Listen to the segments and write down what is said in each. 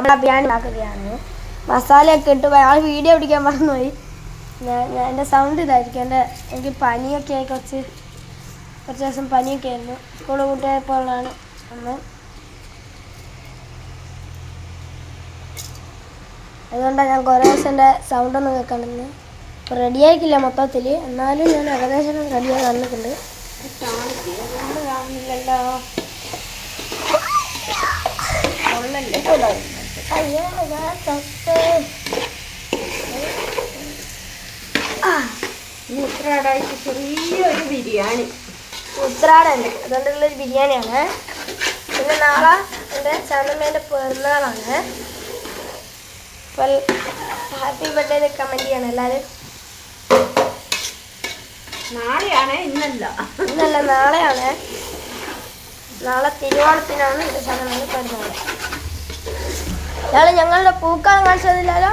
ബിരിയാണി ഉണ്ടാക്കുകയാണ്. മസാലയൊക്കെ ഇട്ട് അയാൾ വീഡിയോ പിടിക്കാൻ മറന്നുപോയി. ഞാൻ എൻ്റെ സൗണ്ട് ഇതായിരിക്കും. എനിക്ക് പനിയൊക്കെ ആയി കുറച്ച് ദിവസം പനിയൊക്കെ ആയിരുന്നു. സ്കൂൾ കൂട്ടിയപ്പോഴാണ് അന്ന്. അതുകൊണ്ടാണ് ഞാൻ കുറേ ദിവസം എൻ്റെ സൗണ്ടൊന്നും കേൾക്കണമെന്ന്. ഇപ്പോൾ റെഡിയാക്കില്ല മൊത്തത്തിൽ, എന്നാലും ഞാൻ ഏകദേശം റെഡിയായി വന്നിട്ടുണ്ട്. കാണുന്നില്ലല്ലോ. ഉത്രാടായിട്ട് ചെറിയൊരു ബിരിയാണി. ഉത്രാടല്ലേ, അതുകൊണ്ടുള്ളൊരു ബിരിയാണിയാണ്. പിന്നെ നാളെ എൻ്റെ ചാനമ്മേൻ്റെ പിറന്നാളാണ്. അപ്പോൾ ഹാപ്പി ബർത്ത്ഡേ കമൻറ്റ് ചെയ്യണം എല്ലാവരും. നാളെയാണ്, ഇന്നല്ല നാളെയാണ്. നാളെ തിരുവോണത്തിനാണ് എൻ്റെ ചാനമ്മേൻ്റെ പിറന്നാൾ. ഞങ്ങളുടെ പൂക്കാലം കാണിച്ചു തന്നില്ലല്ലോ,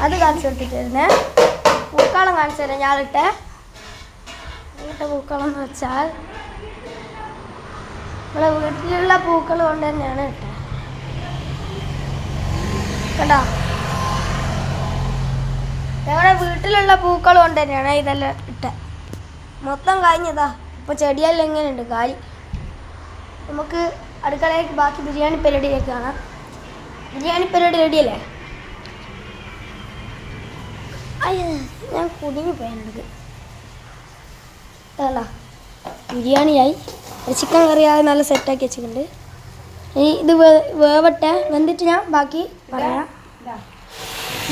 അത് കാണിച്ചു കൊടുത്തിട്ടായിരുന്നേ. പൂക്കാലം കാണിച്ചു തരാം. ഞാനിട്ടെ പൂക്കളം എന്ന് വെച്ചാൽ നമ്മളെ വീട്ടിലുള്ള പൂക്കൾ കൊണ്ട് തന്നെയാണ് ഇട്ടത്. കേട്ടോ, ഞങ്ങളുടെ വീട്ടിലുള്ള പൂക്കൾ കൊണ്ട് തന്നെയാണ് ഇതെല്ലാം ഇട്ടത്. മൊത്തം കഴിഞ്ഞതാ. ഇപ്പോൾ ചെടിയെല്ലാം എങ്ങനെയുണ്ട് കാലി. നമുക്ക് അടുക്കളയിലേക്ക് ബാക്കി ബിരിയാണി പരിപാടിയിലേക്ക് കാണാം. ബിരിയാണി പരിപാടി റെഡിയല്ലേ? അയ്യോ, ഞാൻ കുടുങ്ങി പോയത്. അല്ല, ബിരിയാണിയായി. ചിക്കൻ കറിയായി നല്ല സെറ്റാക്കി വെച്ചിട്ടുണ്ട്. ഇനി ഇത് വേവട്ടെ. വെന്തിട്ട് ഞാൻ ബാക്കി പറയാം.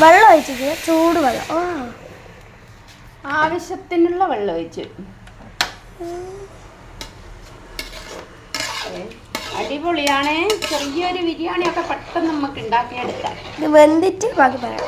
വെള്ളം ഒഴിച്ചിട്ട്, ചൂട് വെള്ളം. ആവശ്യത്തിനുള്ള വെള്ളം ഒഴിച്ച്. അടിപൊളിയാണ്. ചെറിയൊരു ബിരിയാണിയൊക്കെ പെട്ടെന്ന് നമുക്ക് ഉണ്ടാക്കിയെടുക്കാം. ഇത് വെന്തിട്ട് ബാക്കി പറയാം.